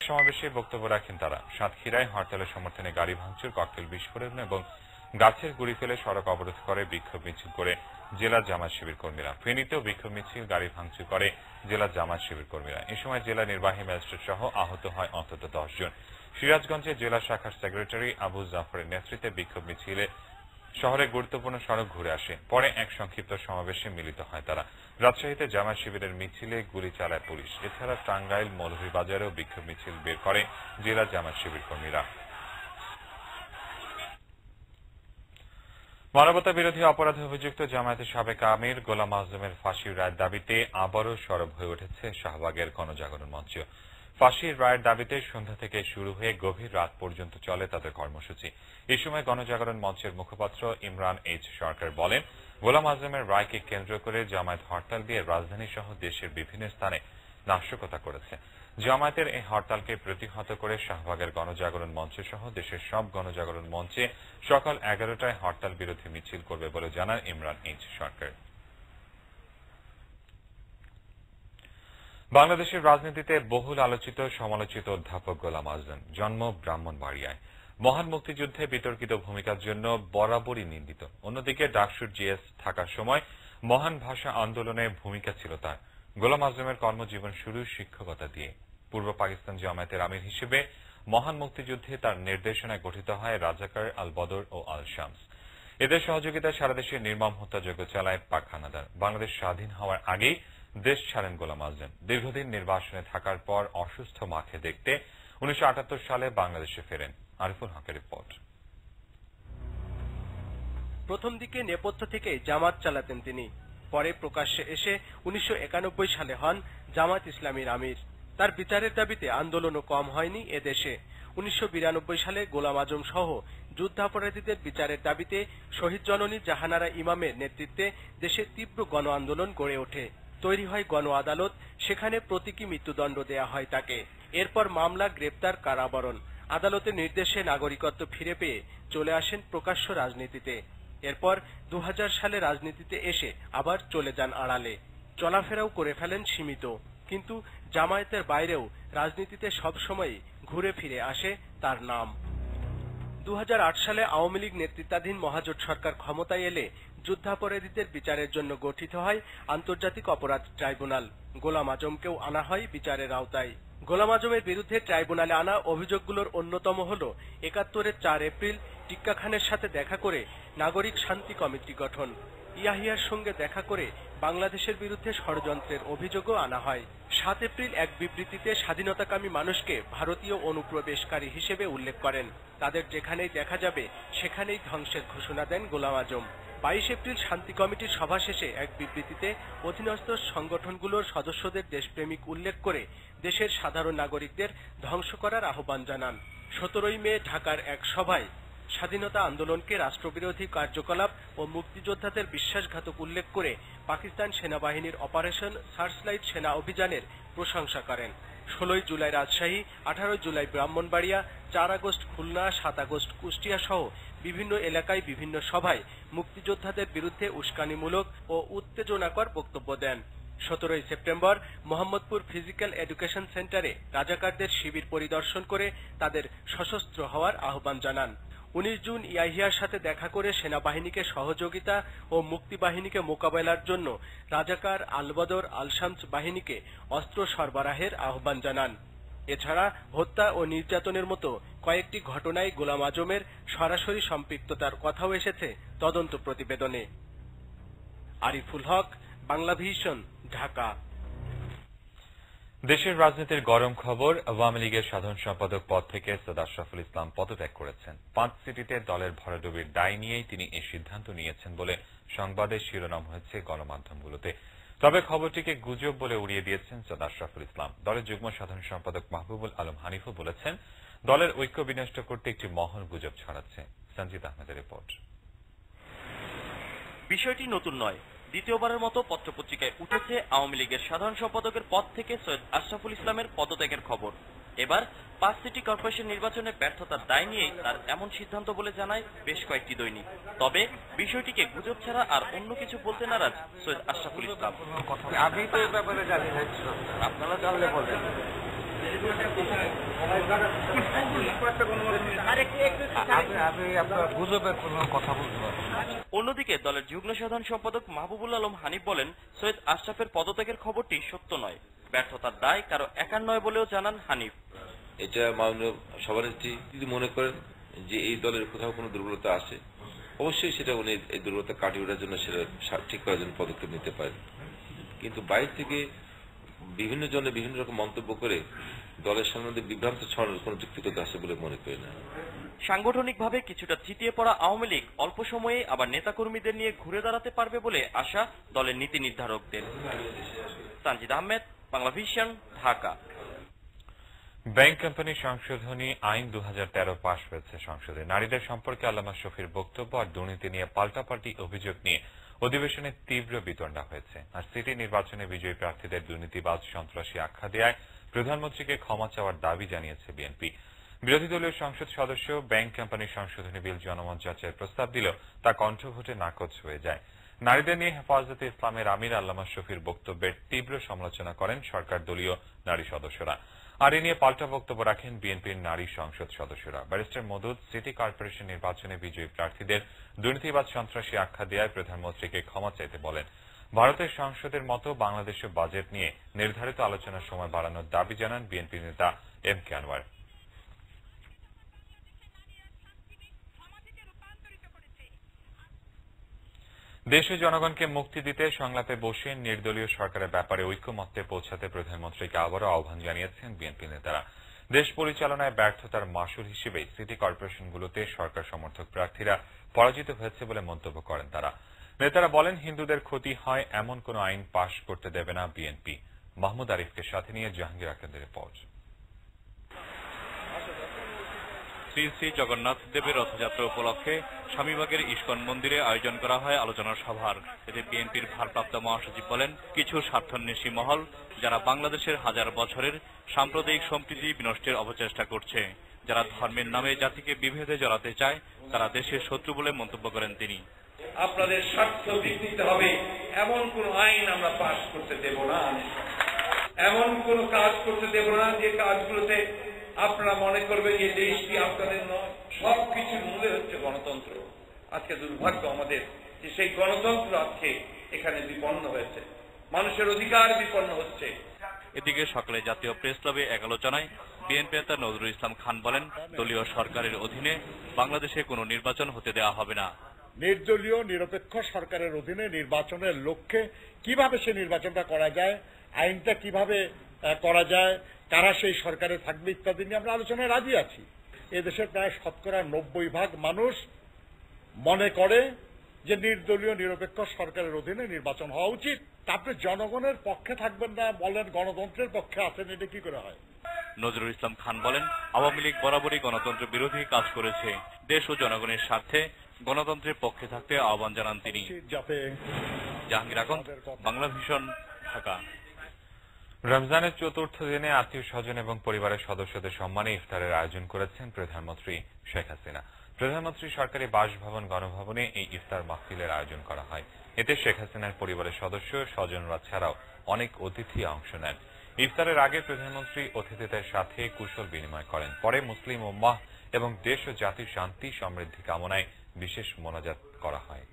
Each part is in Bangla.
সমাবেশে বক্তব্য রাখেন তারা। সাতক্ষীরায় হরতালের সমর্থনে গাড়ি ভাঙচুর, ককটেল বিস্ফোরণ এবং গাছের গুঁড়ি ফেলে সড়ক অবরোধ করে বিক্ষোভ মিছিল করে জেলা জামায়াত শিবির কর্মীরা। ফেনীতেও বিক্ষোভ মিছিল, গাড়ি ভাঙচুর করে জেলা জামায়াত শিবির কর্মীরা। এ সময় জেলা নির্বাহী ম্যাজিস্ট্রেট সহ আহত হয় অন্তত 10 জন। সিরাজগঞ্জে জেলা শাখার সেক্রেটারি আবু জাফরের নেতৃত্বে বিক্ষোভ মিছিলে শহরের গুরুত্বপূর্ণ সড়ক ঘুরে আসে। পরে এক সংক্ষিপ্ত সমাবেশে মিলিত হয় তারা। রাজশাহীতে জামায়াত শিবিরের মিছিলে গুলি চালায় পুলিশ। এছাড়া টাঙ্গাইল, মৌলভীবাজারেও বিক্ষোভ মিছিল বের করে জেলা জামায়াত শিবির কর্মীরা। মানবতা বিরোধী অপরাধে অভিযুক্ত জামায়াতের সাবেক আমির গোলাম আজমের ফাঁসির রায়ের দাবিতে আবারও সরব হয়ে উঠেছে শাহবাগের গণজাগরণ মঞ্চ। ফাঁসির রায়ের দাবিতে সন্ধ্যা থেকে শুরু হয়ে গভীর রাত পর্যন্ত চলে তাদের কর্মসূচি। এই সময় গণজাগরণ মঞ্চের মুখপাত্র ইমরান এইচ সরকার বলেন, গোলাম আজমের রায়কে কেন্দ্র করে জামায়াত হরতাল দিয়ে রাজধানী সহ দেশের বিভিন্ন স্থানে নাশকতা করেছে। জামায়াতের এই হরতালকে প্রতিহত করে শাহবাগের গণজাগরণ মঞ্চ সহ দেশের সব গণজাগরণ মঞ্চে সকাল 11টায় হরতাল বিরোধী মিছিল করবে বলে জানান ইমরান এইচ সরকার। বাংলাদেশের রাজনীতিতে বহুল আলোচিত সমালোচিত অধ্যাপক গোলাম আজম, জন্ম ব্রাহ্মণবাড়িয়ায়। মহান মুক্তিযুদ্ধে বিতর্কিত ভূমিকার জন্য বরাবরই নিন্দিত। অন্যদিকে ডাকসুর জিএস থাকার সময় মহান ভাষা আন্দোলনে ভূমিকা ছিল তার। গোলাম আজমের কর্মজীবন শুরু শিক্ষকতা দিয়ে। পূর্ব পাকিস্তান জামায়াতের আমির হিসেবে মহান মুক্তিযুদ্ধে তার নির্দেশনায় গঠিত হয় রাজাকার, আল বদর ও আল শামস। এদের সহযোগিতায় সারা দেশে নির্মম হত্যাযজ্ঞ চালায় পাক হানাদার। বাংলাদেশ স্বাধীন হওয়ার আগেই দেশ ছাড়েন গোলাম আজম। দীর্ঘদিন নির্বাসনে থাকার পর অসুস্থ মাকে দেখতে 1978 সালে বাংলাদেশে ফেরেন। আরিফুল হকের রিপোর্ট। প্রথম দিকে নেপথ্য থেকে জামাত চালাতেন তিনি। পরে প্রকাশ্যে এসে 1991 সালে হন জামাত ইসলামীর আমির। তার বিচারের দাবিতে আন্দোলনও কম হয়নি এদেশে। 1992 সালে গোলাম আজম সহ যুদ্ধাপরাধীদের বিচারের দাবিতে শহীদ জননী জাহানারা ইমামের নেতৃত্বে দেশে তীব্র গণ আন্দোলন গড়ে ওঠে। তৈরি হয় গণ আদালত, সেখানে প্রতীকী মৃত্যুদণ্ড দেয়া হয় তাকে। এরপর মামলা, গ্রেপ্তার, কারাবরণ। আদালতের নির্দেশে নাগরিকত্ব ফিরে পেয়ে চলে আসেন প্রকাশ্য রাজনীতিতে। এরপর 2000 সালে রাজনীতিতে এসে আবার চলে যান আড়ালে। চলাফেরাও করে ফেলেন সীমিত। কিন্তু জামায়াতের বাইরেও রাজনীতিতে সবসময়ই ঘুরে ফিরে আসে তার নাম। 2008 সালে আওয়ামী লীগ নেতৃত্বাধীন মহাজোট সরকার ক্ষমতায় এলে যুদ্ধাপরাধীদের বিচারের জন্য গঠিত হয় আন্তর্জাতিক অপরাধ ট্রাইব্যুনাল। গোলাম আজমকেও আনা হয় বিচারের আওতায়। গোলাম আজমের বিরুদ্ধে ট্রাইব্যুনালে আনা অভিযোগগুলোর অন্যতম হল 71-এর 4 এপ্রিল টিক্কা খানের সাথে দেখা করে নাগরিক শান্তি কমিটি গঠন। ইয়াহিয়ার সঙ্গে দেখা করে বাংলাদেশের বিরুদ্ধে ষড়যন্ত্রের অভিযোগও আনা হয়। 7 এপ্রিল এক বিবৃতিতে স্বাধীনতাকামী মানুষকে ভারতীয় অনুপ্রবেশকারী হিসেবে উল্লেখ করেন। তাদের যেখানেই দেখা যাবে সেখানেই ধ্বংসের ঘোষণা দেন গোলাম আজম। 22 এপ্রিল শান্তি কমিটির সভা শেষে এক বিবৃতিতে অধীনস্থ সংগঠনগুলোর সদস্যদের দেশপ্রেমিক উল্লেখ করে দেশের সাধারণ নাগরিকদের ধ্বংস করার আহ্বান জানান। 17 মে ঢাকার এক সভায় স্বাধীনতা আন্দোলনকে রাষ্ট্রবিরোধী কার্যকলাপ ও মুক্তিযোদ্ধাদের বিশ্বাসঘাতক উল্লেখ করে পাকিস্তান সেনাবাহিনীর অপারেশন সার্চলাইট সেনা অভিযানের প্রশংসা করেন। 16 জুলাই রাজশাহী, 18 জুলাই ব্রাহ্মণবাড়িয়া, 4 আগস্ট খুলনা, 7 আগস্ট কুষ্টিয়া সহ বিভিন্ন এলাকায় বিভিন্ন সভায় মুক্তিযোদ্ধাদের বিরুদ্ধে উস্কানিমূলক ও উত্তেজনাকর বক্তব্য দেন। 17 সেপ্টেম্বর মোহাম্মদপুর ফিজিক্যাল এডুকেশন সেন্টারে রাজাকারদের শিবির পরিদর্শন করে তাদের সশস্ত্র হওয়ার আহ্বান জানান। 19 জুন ইয়াহিয়ার সাথে দেখা করে সেনাবাহিনীকে সহযোগিতা ও মুক্তিবাহিনীকে মোকাবেলার জন্য রাজাকার, আলবদর, আলশামস বাহিনীকে অস্ত্র সরবরাহের আহ্বান জানান। এছাড়া হত্যা ও নির্যাতনের মতো কয়েকটি ঘটনায় গোলাম আজমের সরাসরি সম্পৃক্ততার কথাও এসেছে তদন্ত প্রতিবেদনে। আরিফুল হক, বাংলা ভিশন, ঢাকা। দেশের রাজনীতির গরম খবর, আওয়ামী লীগের সাধারণ সম্পাদক পদ থেকে সৈয়দ আশরাফুল ইসলাম পদত্যাগ করেছেন। 5 সিটিতে দলের ভরাডুবির দায় নিয়েই তিনি এই সিদ্ধান্ত নিয়েছেন বলে সংবাদের শিরোনাম হয়েছে গণমাধ্যমগুলোতে। তবে খবরটিকে গুজব বলে উড়িয়ে দিয়েছেন সৈয়দ আশরাফুল ইসলাম। দলের যুগ্ম সাধারণ সম্পাদক মাহবুবুল আলম হানিফও বলেছেন, দলের ঐক্য বিনষ্ট করতে একটি মহল গুজব ছড়াচ্ছে। সঞ্জিত আহমেদের রিপোর্ট। বিষয়টি নতুন নয়। দ্বিতীয়বারের মতো পত্রপত্রিকায় উঠেছে আওয়ামী লীগের সাধারণ সম্পাদকের পদ থেকে সৈয়দ আশরাফুল ইসলামের পদত্যাগের খবর। এবার 5 সিটি কর্পোরেশন নির্বাচনে ব্যর্থতার দায় নিয়েই তার এমন সিদ্ধান্ত বলে জানায় বেশ কয়েকটি দৈনিক। তবে বিষয়টিকে গুজব ছাড়া আর অন্য কিছু বলতে নারাজ সৈয়দ আশরাফুল ইসলাম। আমি তো এই ব্যাপারে জানি না, আপনারা জানলে বলবেন। অন্যদিকে দলের যুগ্ম সাধারণ সম্পাদক মাহবুবুল আলম হানিফ বলেন, সৈয়দ আশরাফের পদত্যাগের খবরটি সত্য নয়, ব্যর্থতার দায় কারো একার নয় বলেও জানান হানিফ। এটা মাননীয় সভানেত্রী যদি মনে করেন যে এই দলের কোথাও কোনো দুর্বলতা আছে, অবশ্যই সেটা উনি এই দুর্বলতা কাটিয়ে ওঠার জন্য সেটা ঠিক করার জন্য পদক্ষেপ নিতে পারেন। কিন্তু বাইরে থেকে বিভিন্ন জনে বিভিন্ন রকম মন্তব্য করে দলের সম্বন্ধে বিভ্রান্ত ছড়ানোর কোনো যুক্তিকতা আছে বলে মনে করি না। সাংগঠনিকভাবে কিছুটা থিতিয়ে পড়া আওয়ামী লীগ অল্প সময়ে আবার নেতাকর্মীদের নিয়ে ঘুরে দাঁড়াতে পারবে বলে আশা দলের নীতি নির্ধারকদের। Tanzid Ahmed, Bangla Vision, Dhaka. Bank company সংশোধনী আইন 2013 পাশ হয়েছে সংসদে। নারীদের সম্পর্কে আল্লামা শফির বক্তব্য আর দুর্নীতি নিয়ে পাল্টাপাল্টি অভিযোগ নিয়ে অধিবেশনে তীব্র বিতণ্ডা হয়েছে। আর সিটি নির্বাচনে বিজয়ী প্রার্থীদের দুর্নীতিবাজ সন্ত্রাসী আখ্যা দেয়ায় প্রধানমন্ত্রীকে ক্ষমা চাওয়ার দাবি জানিয়েছে বিএনপি। বিরোধী দলীয় সংসদ সদস্য ব্যাংক কোম্পানি সংশোধনী বিল জনমত যাচাইয়ের প্রস্তাব দিলেও তা কণ্ঠভোটে নাকচ হয়ে যায়। নারীদের নিয়ে হেফাজতে ইসলামের আমির আল্লামা শফির বক্তব্যের তীব্র সমালোচনা করেন সরকার দলীয় নারী সদস্যরা। আর এ নিয়ে পাল্টা বক্তব্য রাখেন বিএনপির নারী সংসদ সদস্যরা। ব্যারিস্টার মদুদ সিটি কর্পোরেশন নির্বাচনে বিজয়ী প্রার্থীদের দুর্নীতিবাজ সন্ত্রাসী আখ্যা দেয়ায় প্রধানমন্ত্রীকে ক্ষমা চাইতে বলেন। ভারতের সংসদের মতো বাংলাদেশের বাজেট নিয়ে নির্ধারিত আলোচনার সময় বাড়ানোর দাবি জানান বিএনপি নেতা এম কে আনোয়ার। দেশে জনগণকে মুক্তি দিতে সংলাপে বসে নির্দলীয় সরকারের ব্যাপারে ঐকমত্যে পৌঁছাতে প্রধানমন্ত্রীকে আবারও আহ্বান জানিয়েছেন বিএনপি নেতারা। দেশ পরিচালনায় ব্যর্থতার মাসুল হিসেবে সিটি কর্পোরেশনগুলোতে সরকার সমর্থক প্রার্থীরা পরাজিত হয়েছে বলে মন্তব্য করেন তারা। নেতারা বলেন, হিন্দুদের ক্ষতি হয় এমন কোন আইন পাশ করতে দেবে না বিএনপি। মাহমুদ আরিফকে সাথে নিয়ে জাহাঙ্গীর আখন্দের রিপোর্ট। শ্রী শ্রী জগন্নাথ দেবের রথযাত্রা উপলক্ষে স্বামীবাগের ইস্কন মন্দিরে আয়োজন করা হয় আলোচনা সভার। এতে বিএনপির ভারপ্রাপ্ত মহাসচিব বলেন, কিছু স্বার্থান্বেষী মহল যারা বাংলাদেশের হাজার বছরের সাম্প্রদায়িক সম্প্রীতি বিনষ্টের অপচেষ্টা করছে, যারা ধর্মের নামে জাতিকে বিভেদে জড়াতে চায়, তারা দেশের শত্রু বলে মন্তব্য করেন তিনি। আপনাদের স্বার্থ বিঘ্নিত হবে এমন কোন আইন আমরা পাশ করতে দেব না, এমন কোন কাজ করতে দেব না যে কাজগুলোতে আপনারা মনে করবেন যে দেশটি আপনাদের নয়। সবকিছুর মূলে হচ্ছে গণতন্ত্র। আজকে দুর্ভাগ্য আমাদের যে সেই গণতন্ত্র আজকে এখানে বিপন্ন হয়েছে, মানুষের অধিকার বিপন্ন হচ্ছে। এদিকে সকালে জাতীয় প্রেস ক্লাবে এক আলোচনায় বিএনপি নেতা নজরুল ইসলাম খান বলেন, দলীয় সরকারের অধীনে বাংলাদেশে কোনো নির্বাচন হতে দেওয়া হবে না। নির্দলীয় নিরপেক্ষ সরকারের অধীনে নির্বাচনের লক্ষ্যে কিভাবে সে নির্বাচনটা করা যায়, আইনটা কিভাবে করা যায়, কারা সেই সরকারে থাকবে ইত্যাদি নিয়ে আমরা আলোচনায় রাজি আছি। এদেশের প্রায় 90% মানুষ মনে করে যে নির্দলীয় নিরপেক্ষ সরকারের অধীনে নির্বাচন হওয়া উচিত। আপনি জনগণের পক্ষে থাকবেন না বলেন গণতন্ত্রের পক্ষে আছেন, এটা কি করে হয়? নজরুল ইসলাম খান বলেন, আওয়ামী লীগ বরাবরই গণতন্ত্র বিরোধী কাজ করেছে। দেশ ও জনগণের স্বার্থে গণতন্ত্রের পক্ষে থাকতে আহ্বান জানান তিনি। জাহাঙ্গীর আখন্দ, বাংলা ভিশন, ঢাকা। রমজানের চতুর্থ দিনে আত্মীয় স্বজন এবং পরিবারের সদস্যদের সম্মানে ইফতারের আয়োজন করেছেন প্রধানমন্ত্রী শেখ হাসিনা। প্রধানমন্ত্রী সরকারি বাসভবন গণভবনে এই ইফতার মাহফিলের আয়োজন করা হয়। এতে শেখ হাসিনার পরিবারের সদস্য স্বজনরা ছাড়াও অনেক অতিথি অংশ নেন। ইফতারের আগে প্রধানমন্ত্রী অতিথিদের সাথে কুশল বিনিময় করেন। পরে মুসলিম উম্মাহ এবং দেশ ও জাতির শান্তি সমৃদ্ধি কামনায় বিশেষ মোনাজাত করা হয়।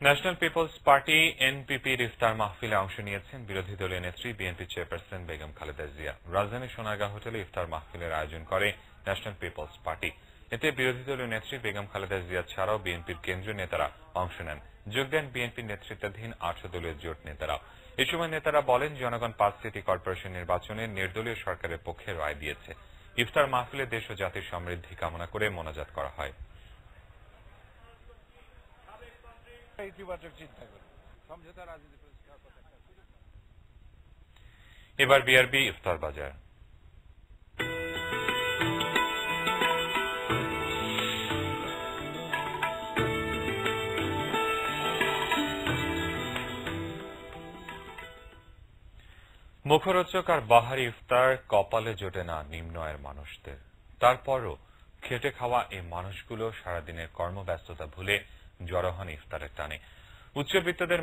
ন্যাশনাল পিপলস পার্টি এনপিপির ইফতার মাহফিলে অংশ নিয়েছেন বিরোধী দলীয় নেত্রী বিএনপি চেয়ারপারসন বেগম খালেদা জিয়া। রাজধানীর সোনারগাঁ হোটেলে ইফতার মাহফিলের আয়োজন করে ন্যাশনাল পিপলস পার্টি। এতে বিরোধী দলীয় নেত্রী বেগম খালেদা জিয়া ছাড়াও বিএনপির কেন্দ্রীয় নেতারা অংশ নেন। যোগ দেন বিএনপির নেতৃত্বাধীন 8 দলীয় জোট নেতারা। এ সময় নেতারা বলেন, জনগণ 5 সিটি কর্পোরেশন নির্বাচনে নির্দলীয় সরকারের পক্ষে রায় দিয়েছে। ইফতার মাহফিলে দেশ ও জাতির সমৃদ্ধি কামনা করে মোনাজাত করা হয়। এবার বিআরবি ইফতার বাজার। মুখরোচক আর বাহারি ইফতার কপালে জোটে না নিম্ন আয়ের মানুষদের। তারপরও খেটে খাওয়া এই মানুষগুলো সারাদিনের কর্মব্যস্ততা ভুলে জড়ো হন ইফতারের টানে। উচ্চবিত্তদের